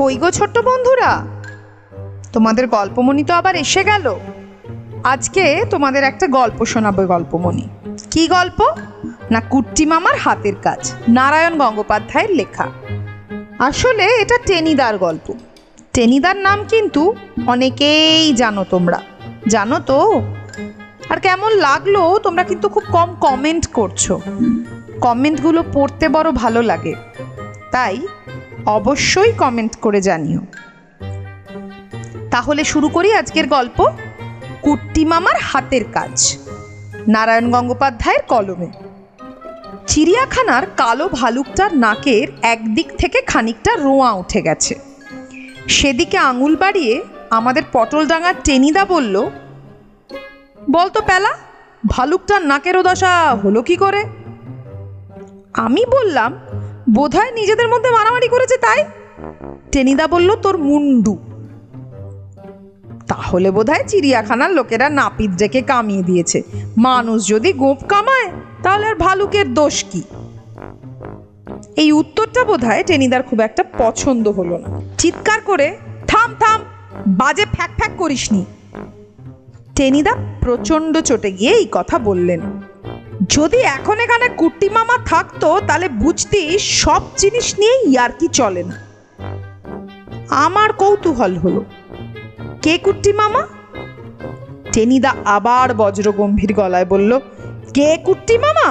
কই গো ছোট্ট বন্ধুরা, তোমাদের গল্পমণি তো আবার এসে গেল। আজকে তোমাদের একটা গল্প শোনাবে গল্পমণি। কি গল্প না, কুট্টি মামার হাতের কাজ, নারায়ণ গঙ্গোপাধ্যায়ের লেখা। আসলে এটা টেনিদার গল্প। টেনিদার নাম কিন্তু অনেকেই জানো, তোমরা জানো তো। আর কেমন লাগলো তোমরা কিন্তু খুব কম কমেন্ট করছো। কমেন্টগুলো পড়তে বড় ভালো লাগে, তাই অবশ্যই কমেন্ট করে জানিও। তাহলে শুরু করি আজকের গল্প, কুট্টি মামার হাতের কাজ, নারায়ণ গঙ্গোপাধ্যায়ের কলমে। চিড়িয়াখানার কালো ভালুকটার নাকের একদিক থেকে খানিকটা রোঁয়া উঠে গেছে। সেদিকে আঙুল বাড়িয়ে আমাদের পটলডাঙ্গার টেনিদা বলল, বলতো প্যালা, ভালুকটার নাকেরও দশা হলো কি করে? আমি বললাম, বোধহয় নিজেদের মধ্যে মারামারি করেছে তাই। টেনিদা বলল, তোর মুন্ডু। তাহলে বোধহয় চিড়িয়াখানার লোকেরা নাপিত ডেকে কামিয়ে দিয়েছে। মানুষ যদি গোঁফ কামায় তাহলে আর ভালুকের দোষ কি? এই উত্তরটা বোধহয় টেনিদার খুব একটা পছন্দ হলো না। চিৎকার করে, থাম থাম, বাজে ফ্যাক ফ্যাক করিসনি। টেনিদা প্রচন্ড চটে গিয়ে এই কথা বললেন। যদি এখন এখানে কুট্টি মামা থাকতো তাহলে বুঝতি সব জিনিস নিয়ে ইয়ার্কি চলে না। আমার কৌতূহল হলো, কে কুট্টি মামা? টেনিদা আবার বজ্রগম্ভীর গলায় বলল, কে কুট্টি মামা?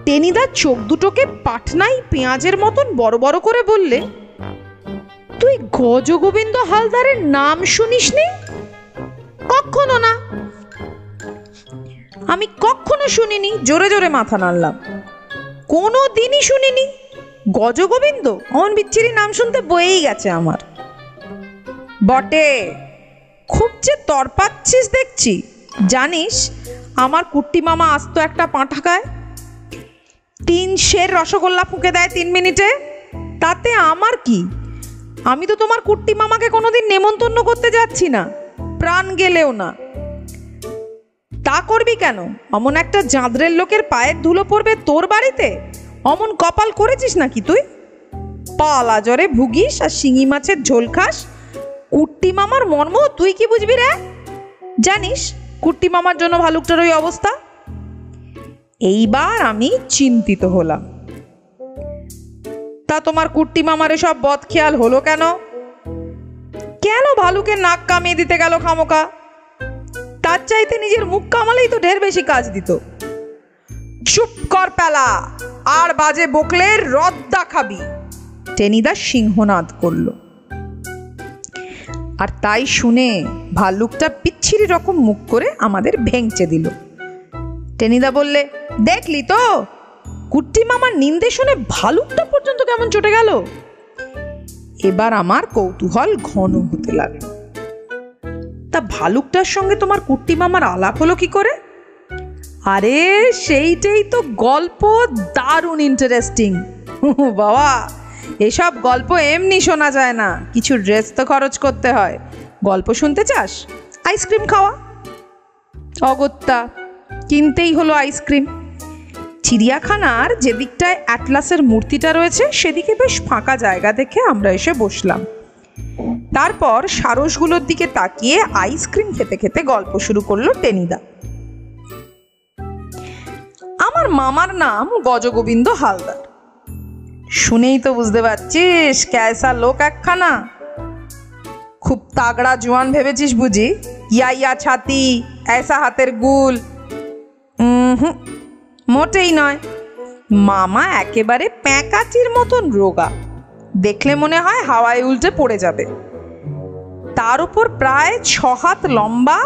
টেনিদা চোখ দুটোকে পাটনাই পেঁয়াজের মতন বড় বড় করে বললে, তুই গজগোবিন্দ হালদারের নাম শুনিসনি? কখনো না। আমি কখনো শুনিনি। জোরে জোরে মাথা নাড়লাম। কোনো দিনই শুনিনি। গজগোবিন্দ অমন বিচ্ছিরি নাম শুনতে বয়েই গেছে আমার। বটে, খুব যে তরপাচ্ছিস দেখছি। জানিস আমার কুট্টি মামা আসতো একটা পাঁঠা খায়, 3 সের রসগোল্লা ফুঁকে দেয় 3 মিনিটে। তাতে আমার কি? আমি তো তোমার কুট্টি মামাকে কোনোদিন নেমন্তন্ন করতে যাচ্ছি না, প্রাণ গেলেও না। তা করবি কেন? অমন একটা জাঁদরের লোকের পায়ের ধুলো পড়বে তোর বাড়িতে? অমন কপাল করেছিস নাকি তুই? পালা জ্বরে ভুগিস আর শিঙি মাছের ঝোল খাস। কুট্টি মামার মর্ম তুই কি বুঝবি রে? জানিস কুট্টি মামার জন্য ভালুকটার ওই অবস্থা। এইবার আমি চিন্তিত হলাম। তা তোমার কুট্টি মামার এসব বদ খেয়াল হলো কেন? কেন ভালুকের নাক কামিয়ে দিতে গেল খামোকা? তার চাইতে নিজের মুখ কামালেই তো ঢের বেশি কাজ দিত। চুপ কর প্যালা, আর বাজে বকলে রদ্দা খাবি। টেনিদা সিংহনাদ করল। আর তাই শুনে ভাল্লুকটা বিচ্ছিরি রকম মুখ করে আমাদের ভেঙচে দিল। টেনিদা বললে, দেখলি তো কুট্টি মামার নিন্দে শুনে ভালুকটা পর্যন্ত কেমন চটে গেল। এবার আমার কৌতূহল ঘন হতে লাগলো। তা ভালুকটার সঙ্গে তোমার কুট্টি মামার আলাপ হলো কি করে? আরে সেইটাই তো গল্প, দারুণ ইন্টারেস্টিং। বাবা, এসব গল্প এমনি শোনা যায় না, কিছু ড্রেস তো খরচ করতে হয়। গল্প শুনতে চাস? আইসক্রিম খাওয়া। অগত্যা কিনতেই হলো আইসক্রিম। চিড়িয়াখানার যেদিকটায় অ্যাটলাসের মূর্তিটা রয়েছে সেদিকে বেশ ফাঁকা জায়গা দেখে আমরা এসে বসলাম। তারপর সারসগুলোর দিকে তাকিয়ে আইসক্রিম খেতে খেতে গল্প শুরু করলো টেনিদা। আমার মামার নাম গজগোবিন্দ হালদার। শুনেই তো বুঝতে পারছিস ক্যাসা লোক একখানা। খুব তাগড়া জোয়ান ভেবেছিস বুঝি? ইয়া ছাতি, ऐसा হাতের গুল। মোটেই নয়। মামা একেবারে প্যাঁকাচির মতন রোগা, দেখলে মনে হয় হাওয়ায় উল্টে পড়ে যাবে। তার উপর প্রায় 6 হাত লম্বা,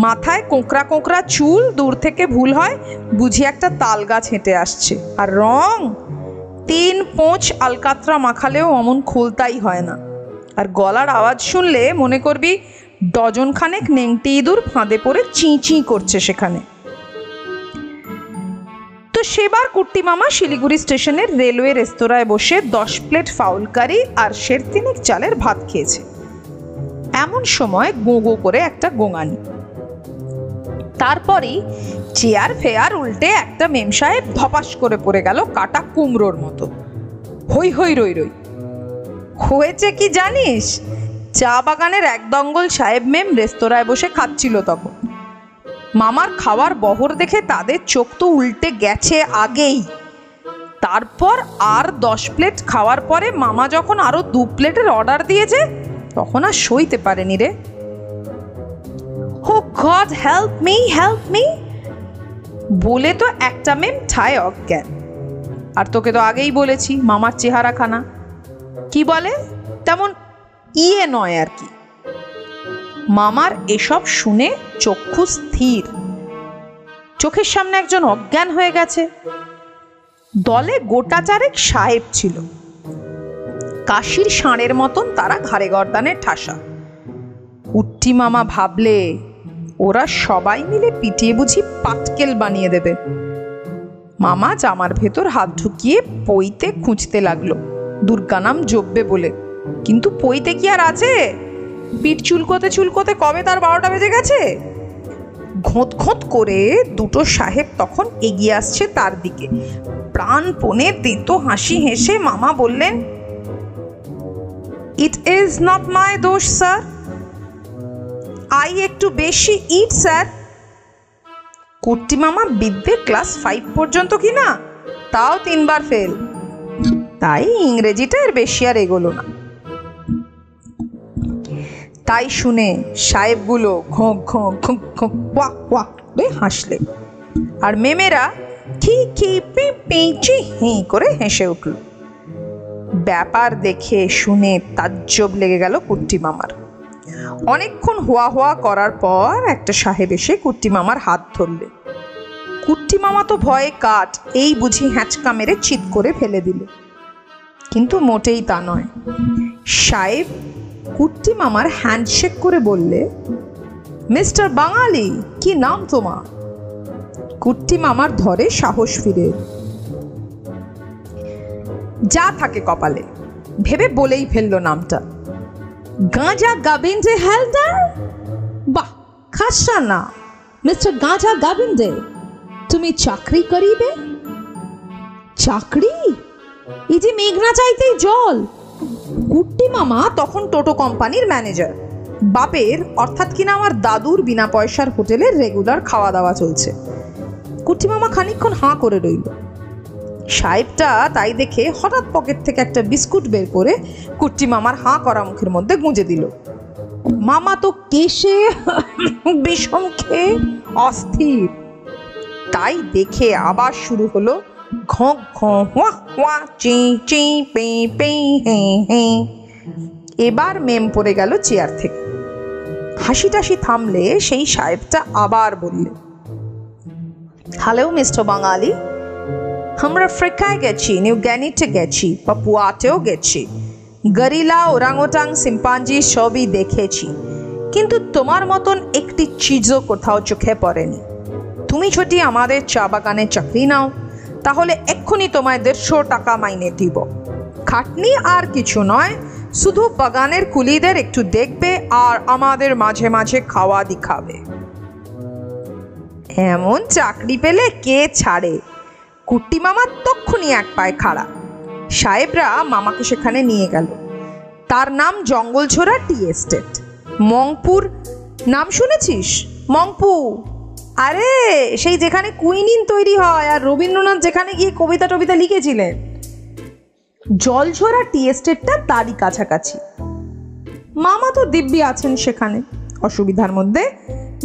মাথায় কোঁকড়া কোঁকড়া চুল, দূর থেকে ভুল হয় বুঝি একটা তাল গাছ হেঁটে আসছে। আর রং 3 পোঁচ আলকাতরা মাখালেও অমন খোলতাই হয় না। আর গলার আওয়াজ শুনলে মনে করবি ডজন খানেক নেংটি ইঁদুর ফাঁদে পড়ে চিঁ চিঁ করছে সেখানে। তো সেবার কুট্টি মামা শিলিগুড়ি স্টেশনের রেলওয়ে রেস্তোরাঁয় বসে 10 প্লেট ফাউল কারি আর 1.5 চালের ভাত খেয়েছে। এমন সময় গো গো করে একটা গোঙানি। তারপরই চেয়ার ফেয়ার উল্টে একটা মেম সাহেব ধপাস করে পড়ে গেল কাটা কুমড়োর মতো। হই হই রই রই। হয়েছে কি জানিস, চা বাগানের এক দঙ্গল সাহেব মেম রেস্তোরাঁয় বসে খাচ্ছিল তখন। মামার খাওয়ার বহর দেখে তাদের চোখ তো উল্টে গেছে আগেই। তারপর আর 10 প্লেট খাওয়ার পরে মামা যখন আরো 2 প্লেটের অর্ডার দিয়েছে তখন আর সইতে পারেনি রে। ও গড হেল্প মি বলে তো একটা মেম ঠায় অজ্ঞান। আর তোকে তো আগেই বলেছি মামার চেহারা খানা কি বলে তেমন ইয়ে নয় আর কি। মামার এসব শুনে চক্ষু স্থির, চোখের সামনে একজন অজ্ঞান হয়ে গেছে। দলে গোটা চারেক সাহেব ছিল, কাশির ষাঁড়ের মতন তারা ঘাড়ে গর্দানের ঠাসা। কুট্টি মামা ভাবলে ওরা সবাই মিলে পিটিয়ে বুঝি পাটকেল বানিয়ে দেবে। মামা জামার ভেতর হাত ঢুকিয়ে পইতে খুঁজতে লাগলো দুর্গা নাম জপবে বলে, কিন্তু পইতে কি আর আছে? পিঠ চুলকোতে কবে তার 12টা বেজে গেছে। ঘোঁত ঘোঁত করে দুটো সাহেব তখন এগিয়ে আসছে তার দিকে। প্রাণপণে তেতো হাসি হেসে মামা বললেন, ইট ইজ নট মাই দোষ স্যার, আই একটু বেশি ইট স্যার। কুট্টি মামা বিদ্যে ক্লাস 5 পর্যন্ত কিনা, তাও 3 বার ফেল, তাই ইংরেজিটা এর বেশি আর এগোলো না। তাই শুনে সাহেবগুলো ঘোঁ ঘোঁ ঘোঁ ঘোঁ ওয়াক ওয়াক করে হাসলে, আর মেমেরা খি খি পি পি চি হি করে হেসে উঠল। ব্যাপার দেখে শুনে তাজ্জব লেগে গেল কুট্টি মামার। অনেকক্ষণ হোয়া হোয়া করার পর একটা সাহেব এসে কুট্টি মামার হাত ধরলে। কুট্টি মামা তো ভয়ে কাঠ, এই বুঝি হ্যাঁচকা মেরে চিৎ করে ফেলে দিল। কিন্তু মোটেই তা নয়। সাহেব কুট্টি মামার হ্যান্ডশেক করে বললে, মিস্টার বাঙালি, কি নাম তোমার? কুট্টি মামার ধরে সাহস ফিরে, যা থাকে কপালে ভেবে বলেই ফেললো নামটা। গাঁজা গোবিন্দে হালদার? বাহ, খাসা না, মিস্টার গাঁজা গোবিন্দে। তুমি চাকরি করিবে? চাকরি? এই যে মেঘনা চাইতেই জল। কুট্টি মামা তখন টোটো কোম্পানির ম্যানেজার। বাপের অর্থাৎ কিনা আমার দাদুর বিনা পয়সার হোটেলের রেগুলার খাওয়া দাওয়া চলছে। কুট্টি মামা খানিকক্ষণ হাঁ করে রইল। সাহেবটা তাই দেখে হঠাৎ পকেট থেকে একটা বিস্কুট বের করে কুট্টি মামার হাঁ করা মুখের মধ্যে গুঁজে দিল। মামা তো কেশে বিষম খেয়ে অস্থির। তাই দেখে আবার শুরু হলো ঘঁ ঘঁ ওয়া ওয়া চি চি পে পে হে হে। এবার মেম পড়ে গেল চেয়ার থেকে। হাসি টাসি থামলে সেই সাহেবটা আবার বললে, হ্যালো মিস্টার বাঙালি, আমরা আফ্রিকায় গেছি, নিউ গিনিতে গেছি, পাপুয়াতেও গেছি, গরিলা, ওরাংওটাং, শিম্পাঞ্জি সবই দেখেছি, কিন্তু তোমার মতন একটি চিজও কোথাও চোখে পড়েনি। তুমি যদি আমাদের চা বাগানে চাকরি নাও তাহলে এক্ষুনি তোমায় 150 টাকা মাইনে দিব। খাটনি আর কিছু নয়, শুধু বাগানের কুলিদের একটু দেখবে আর আমাদের মাঝে মাঝে খাওয়া দিখাবে। এমন চাকরি পেলে কে ছাড়ে? কুট্টি মামা তক্ষুনি এক পায়ে খাড়া। সাহেবরা মামাকে সেখানে নিয়ে গেল। তার নাম জঙ্গলঝোড়া টি এস্টেট, মংপুর। নাম শুনেছিস? মংপু, আরে সেই যেখানে কুইনিন তৈরি হয় আর রবীন্দ্রনাথ যেখানে গিয়ে কবিতা টবিতা লিখেছিলেন। জলঝোড়া টি এস্টেটটা তারই কাছাকাছি। মামা তো দিব্যি আছেন সেখানে, অসুবিধার মধ্যে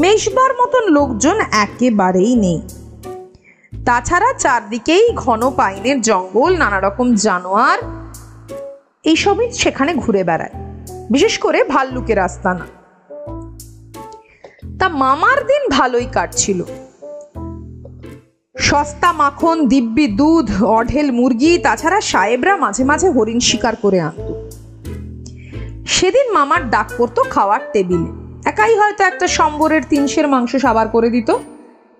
মেশবার মতন লোকজন একেবারেই নেই। তাছাড়া চারদিকেই ঘন পাইনের জঙ্গল, নানা রকম জানোয়ার, এইসবই সেখানে ঘুরে বেড়ায়, বিশেষ করে ভাল্লুকের আস্তানা। তা মামার দিন ভালোই কাটছিল। সস্তা মাখন, দিব্যি দুধ, অঢেল মুরগি, তাছাড়া সাহেবরা মাঝে মাঝে হরিণ শিকার করে আনত। সেদিন মামার ডাক পড়তো খাওয়ার টেবিলে। একাই হয়তো একটা সম্বরের 300 মাংস সাবার করে দিত।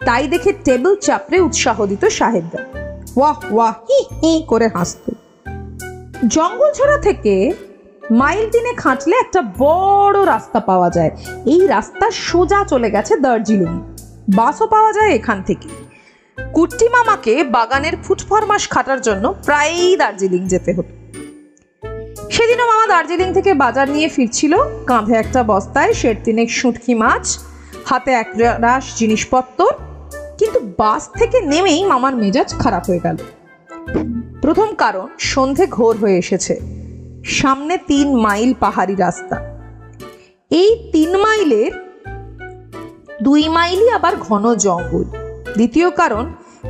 তাই দেখে টেবিল চাপড়ে উৎসাহ দিত সাহেবরা, ওয়াহ ওয়াহ হি হি করে হাসত। জঙ্গলঝোড়া থেকে মাইল 3 হাঁটলে একটা বড় রাস্তা পাওয়া যায়। এই রাস্তা সোজা চলে গেছে দার্জিলিং, বাসও পাওয়া যায় এখান থেকে। কুট্টি মামাকে বাগানের ফুটফরমাস খাটার জন্য প্রায়ই দার্জিলিং যেতে হতো। সেদিনও মামা দার্জিলিং থেকে বাজার নিয়ে ফিরছিল, কাঁধে একটা বস্তায় 3.5 শুঁটকি মাছ, হাতে এক রাশ জিনিসপত্র। কিন্তু বাস থেকে নেমেই মামার মেজাজ খারাপ হয়ে গেল। প্রথম কারণ, সন্ধে ঘোর হয়ে এসেছে, সামনে 3 মাইল পাহাড়ি রাস্তা। এই 3 মাইলের 2 মাইলই আবার ঘন জঙ্গল। দ্বিতীয় কারণ,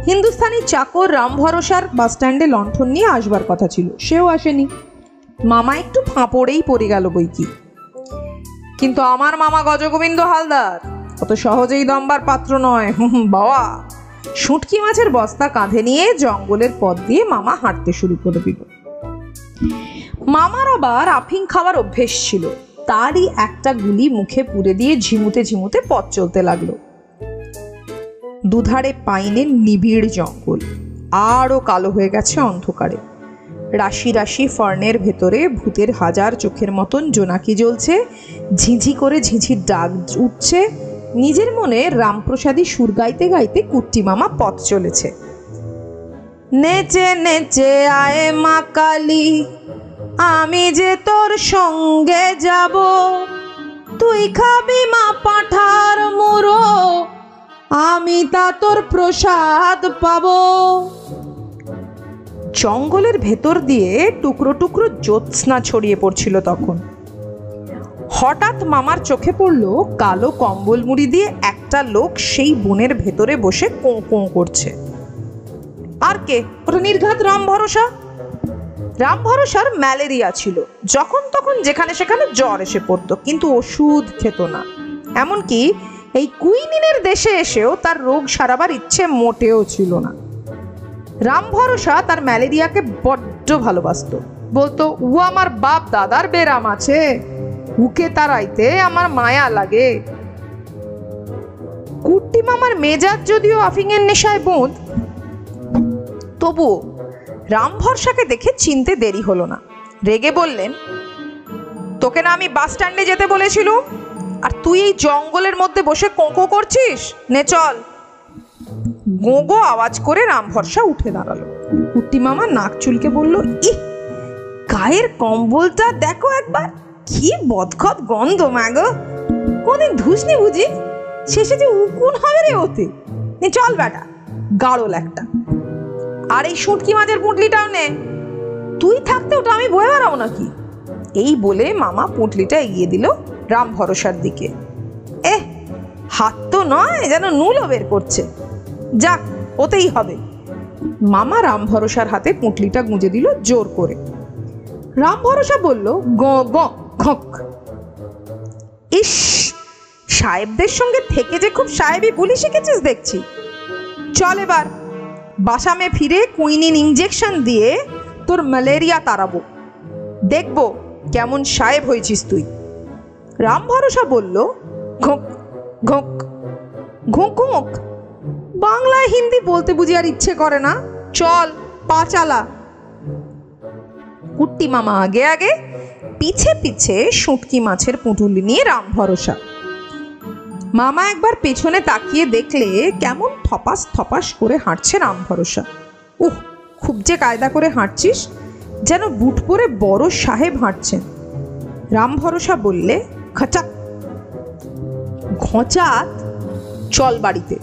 হিন্দুস্তানি চাকর রাম ভরসার বাস স্ট্যান্ডে লণ্ঠন নিয়ে আসবার কথা ছিল, সেও আসেনি। মামা একটু ফাঁপড়েই পড়ে গেল বইকি। কিন্তু আমার মামা গজগোবিন্দ হালদার অত সহজেই দমবার পাত্র নয়। বাবা, শুঁটকি মাছের বস্তা কাঁধে নিয়ে জঙ্গলের পথ দিয়ে মামা হাঁটতে শুরু করে দিল। মামার আবার আফিং খাওয়ার অভ্যেস ছিল, তারই একটা গুলি মুখে পুরে দিয়ে ঝিমুতে ঝিমুতে পথ চলতে লাগলো। দুধারে পাইনের নিবিড় জঙ্গল, আরও কালো হয়ে গেছে অন্ধকারে। রাশি রাশি ফার্নের ভেতরে ভূতের হাজার চোখের মতন জোনাকি জ্বলছে, ঝিঝি করে ঝিঝির ডাক উঠছে। নিজের মনে রামপ্রসাদী সুর গাইতে গাইতে কুট্টি মামা পথ চলেছে। নেচে নেচে আয় মা কালী, আমি যে তোর সঙ্গে যাব, তুই খাবি মা পাঁঠার মুড়ো, আমি তা তোর প্রসাদ পাবো। জঙ্গলের ভেতর দিয়ে টুকরো টুকরো জ্যোৎস্না ছড়িয়ে পড়ছিল তখন। হঠাৎ মামার চোখে পড়ল কালো কম্বল মুড়ি দিয়ে একটা লোক সেই বনের ভেতরে বসে কোঁ কোঁ করছে। আর কে? ওটা নির্ঘাত রাম ভরসা। রাম ভরসার ম্যালেরিয়া ছিল, যখন তখন যেখানে সেখানে জ্বর এসে পড়তো, কিন্তু ওষুধ খেত না। এমনকি এই কুইনিনের দেশে এসেও তার রোগ সারাবার ইচ্ছে মোটেও ছিল না। রাম ভরসা তার ম্যালেরিয়াকে বড্ড ভালোবাসত, বলতো ও আমার বাপ দাদার বেরাম আছে, উকে তারাইতে আমার মায়া লাগে। কুট্টি মামার মেজাজ যদিও আফিংয়ের নেশায় বোধ, তবুও রাম ভরসাকে দেখে চিনতে দেরি হলো না। রেগে বললেন, তোকে না আমি বাস স্ট্যান্ডে যেতে বলেছিলুম, আর তুই এই জঙ্গলের মধ্যে বসে কোঁকো করছিস? নে চল। গোগো আওয়াজ করে রাম ভরসা উঠে দাঁড়ালো। কুট্টি মামা নাক চুলকে বলল, ইহ, গায়ের কম্বলটা দেখো একবার, কি বদখত গন্ধ ম্যাগো, কোনদিন ধুসনি বুঝি? শেষে যে উকুন হবে রে ওতে। নে চল বেটা, গাড়ল একটা। আর এই শুঁটকি মাছের পুঁটলিটাও নে, তুই থাকতে ওটা আমি বয়ে বেড়াবো নাকি? এই বলে মামা পুঁটলিটা এগিয়ে দিল রাম ভরসার দিকে। হাত তো নয়, যেন নুলও বের করছে। যাক, ওতেই হবে। মামা রাম ভরসার হাতে পুঁটলিটা গুঁজে দিল জোর করে। রাম ভরসা বলল, গ গ খক। ইস, সাহেবদের সঙ্গে থেকে যে খুব সাহেবই বুলি শিখেছিস দেখছি। চল এবার বাসামে ফিরে কুইনিন ইঞ্জেকশন দিয়ে তোর ম্যালেরিয়া তাড়াবো, দেখবো কেমন সাহেব হয়েছিস তুই। রাম ভরসা বলল, ঘোঁক ঘোঁক ঘোঁক ঘোঁক। বাংলায় হিন্দি বলতে বুঝি আর ইচ্ছে করে না, চল পা চালা। কুট্টি মামা আগে আগে, পিছে পিছে শুঁটকি মাছের পুঁটুলি নিয়ে রাম ভরসা। মামা একবার পেছনে তাকিয়ে দেখলে কেমন থপাস থপাস করে হাঁটছে রাম ভরসা। উহ, খুব যে কায়দা করে হাঁটছিস, যেন বুট পরে বড় সাহেব হাঁটছেন। রাম ভরসা বললে, খচাক ঘচাত, চল বাড়িতে।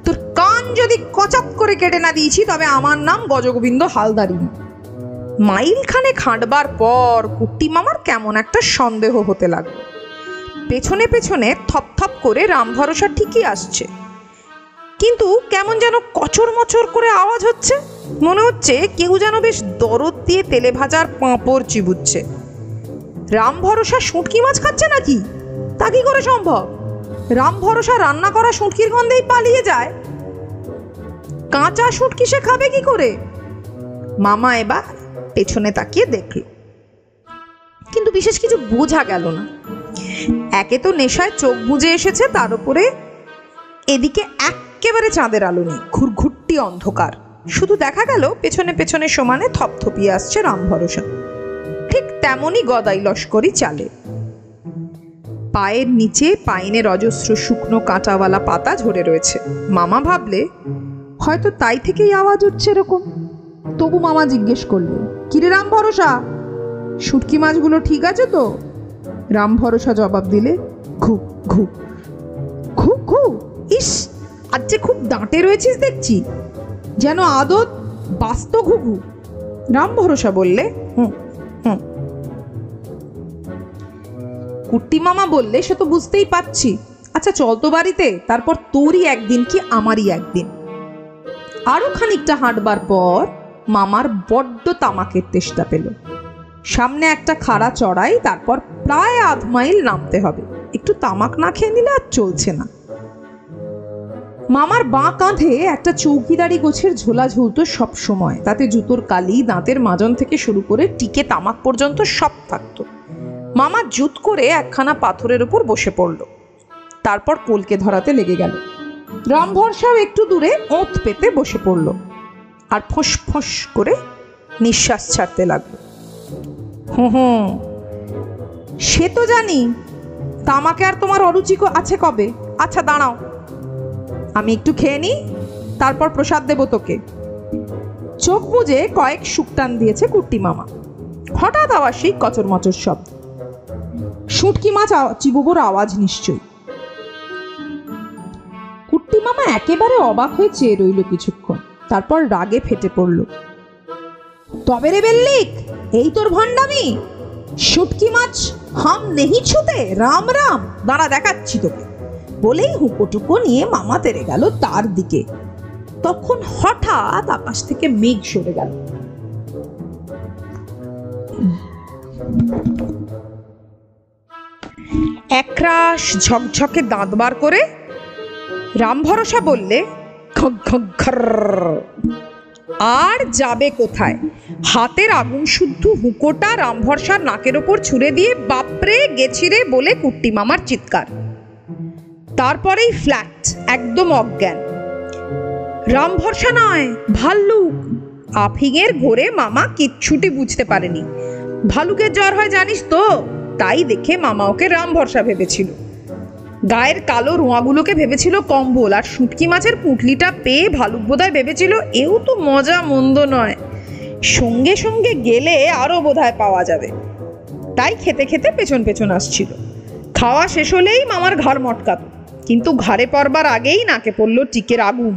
তোর কান যদি কচাত করে কেটে না দিয়েছি, তবে আমার নাম গজগোবিন্দ হালদারি। মাইল খানে খাঁটবার পর কুট্টি মামার কেমন একটা সন্দেহ হতে লাগলো। পেছনে পেছনে থপথপ করে রাম ভরসা ঠিকই আসছে, কিন্তু কেমন যেন কচর মচর করে আওয়াজ হচ্ছে। মনে হচ্ছে কেউ যেন বেশ দরদ দিয়ে তেলে ভাজার পাঁপড় চিবুচ্ছে। রাম ভরসা শুঁটকি মাছ খাচ্ছে নাকি? তা কি করে সম্ভব? রাম ভরসা রান্না করা শুঁটকির গন্ধেই পালিয়ে যায়, কাঁচা শুঁটকি সে খাবে কি করে? মামা এবার পেছনে তাকিয়ে দেখল, কিন্তু বিশেষ কিছু বোঝা গেল না। একে তো নেশায় চোখ বুজে এসেছে, তার উপরে এদিকে একেবারে চাঁদের আলো নেই, ঘুরঘুরটি অন্ধকার। শুধু দেখা গেল পেছনে পেছনে সমানে থপথপিয়ে আসছে রাম ভরসা, ঠিক তেমনই গদাই লস্করি চালে। পায়ের নিচে পাইনের অজস্র শুকনো কাঁটাওয়ালা পাতা ঝরে রয়েছে। মামা ভাবলে হয়তো তাই থেকেই আওয়াজ হচ্ছে এরকম। তবু মামা জিজ্ঞেস করলে, কিরে রাম ভরসা, শুটকি মাছগুলো ঠিক আছে তো? রাম ভরসা জবাব দিলে, ঘু ঘু ঘু ঘু। ইস, আজ যে খুব দাঁতে রয়েছিস দেখছি, যেন আদত বাস্ত ঘুঘু। রাম ভরসা বললে, হুম হুম। কুট্টি মামা বললে, সে তো বুঝতেই পারছি। আচ্ছা চল তো বাড়িতে, তারপর তোরই একদিন কি আমারই একদিন। আরো খানিকটা হাঁটবার পর মামার বড্ড তামাকের তেষ্টা পেল। সামনে একটা খাড়া চড়াই, তারপর প্রায় আধ মাইল নামতে হবে। একটু তামাক না খেয়ে নিলে আর চলছে না। মামার বাঁ কাঁধে একটা চৌকিদারি গোছের ঝোলা ঝুলতো সব সময়। তাতে জুতোর কালি, দাঁতের মাজন থেকে শুরু করে টিকে তামাক পর্যন্ত সব থাকতো। মামা জুত করে একখানা পাথরের উপর বসে পড়ল, তারপর কলকে ধরাতে লেগে গেল। রাম ভরসাও একটু দূরে ওঁত পেতে বসে পড়ল আর ফোঁস ফোঁস করে নিঃশ্বাস ছাড়তে লাগলো। হুম, সে তো জানি, তামাকে আর তোমার অরুচি আছে কবে? আচ্ছা দাঁড়াও, আমি একটু খেয়ে নিই, তারপর প্রসাদ দেব তোকে। চোখ বুজে কয়েক শুকটান দিয়েছে কুট্টি মামা। হঠাৎ আওয়াজ সেই কচর মচর শব্দ। শুটকি মাছ চিবুবোর আওয়াজ নিশ্চয়ই। কুট্টি মামা একেবারে অবাক হয়ে চেয়ে রইল কিছুক্ষণ, তারপর রাগে ফেটে পড়ল। তবে রে বেল্লিক, এই তোর ভণ্ডামি? শুটকি মাছ হাম নেহি ছুতে, রাম রাম, দাঁড়া দেখাচ্ছি তোকে। বলেই হুকোটুকো নিয়ে মামা তেড়ে গেল তার দিকে। তখন হঠাৎ আকাশ থেকে মেঘ সরে গেল। একরাশ ঝকঝকে দাঁত বার করে রাম ভরসা বললে, আর যাবে কোথায়? হাতের আগুন শুদ্ধ হুকোটা রাম ভরসার নাকের ওপর ছুঁড়ে দিয়ে বাপরে গেছি রে বলে কুট্টি মামার চিৎকার। তারপরেই ফ্ল্যাট, একদম অজ্ঞান। রাম ভরসা নয়, ভাল্লুক। আফিংয়ের ঘোরে মামা কিচ্ছুটি বুঝতে পারেনি। ভালুকের জ্বর হয় জানিস তো, তাই দেখে মামা ওকে রাম ভরসা ভেবেছিল। গায়ের কালো রোঁয়াগুলোকে ভেবেছিল কম্বল, আর শুটকি মাছের পুঁটলিটা পেয়ে ভালুক বোধহয় ভেবেছিল এও তো মজা মন্দ নয়, সঙ্গে সঙ্গে গেলে আরো বোধহয় পাওয়া যাবে। তাই খেতে খেতে পেছন পেছন আসছিল। খাওয়া শেষ হলেই মামার ঘাড় মটকাত, কিন্তু ঘাড়ে পড়বার আগেই নাকে পড়ল টিকের আগুন।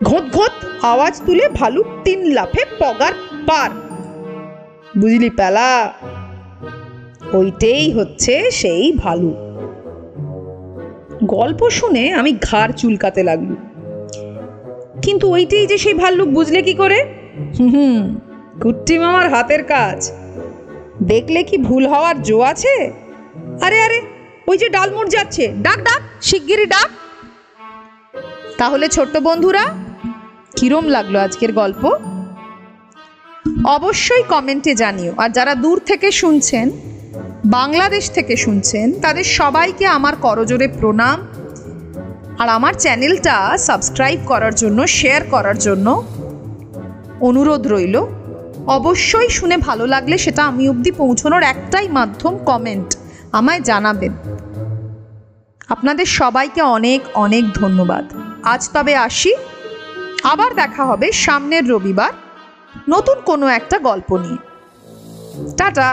ঘোঁত ঘোঁত আওয়াজ তুলে ভালুক 3 লাফে পগার পার। বুঝলি পেলা, ওইটাই হচ্ছে সেই ভালুক। গল্প শুনে আমি ঘাড় চুলকাতে লাগলো। কিন্তু ওইটাই যে সেই ভাল্লুক বুঝলে কি করে? কুট্টি মামার হাতের কাজ। দেখলে কি ভুল হওয়ার জো আছে? আরে আরে, ওই যে ডালমোড় যাচ্ছে, ডাক ডাক, শিগগিরই ডাক। তাহলে ছোট্ট বন্ধুরা, কিরম লাগলো আজকের গল্প? অবশ্যই কমেন্টে জানিও। আর যারা দূর থেকে শুনছেন, বাংলাদেশ থেকে শুনছেন, তাদের সবাইকে আমার করজোড়ে প্রণাম। আর আমার চ্যানেলটা সাবস্ক্রাইব করার জন্য, শেয়ার করার জন্য অনুরোধ রইল। অবশ্যই শুনে ভালো লাগলে সেটা আমি অবধি পৌঁছানোর একটাই মাধ্যম, কমেন্ট আমায় জানাবেন। আপনাদের সবাইকে অনেক অনেক ধন্যবাদ। আজ তবে আসি, আবার দেখা হবে সামনের রবিবার নতুন কোনো একটা গল্প নিয়ে। টাটা।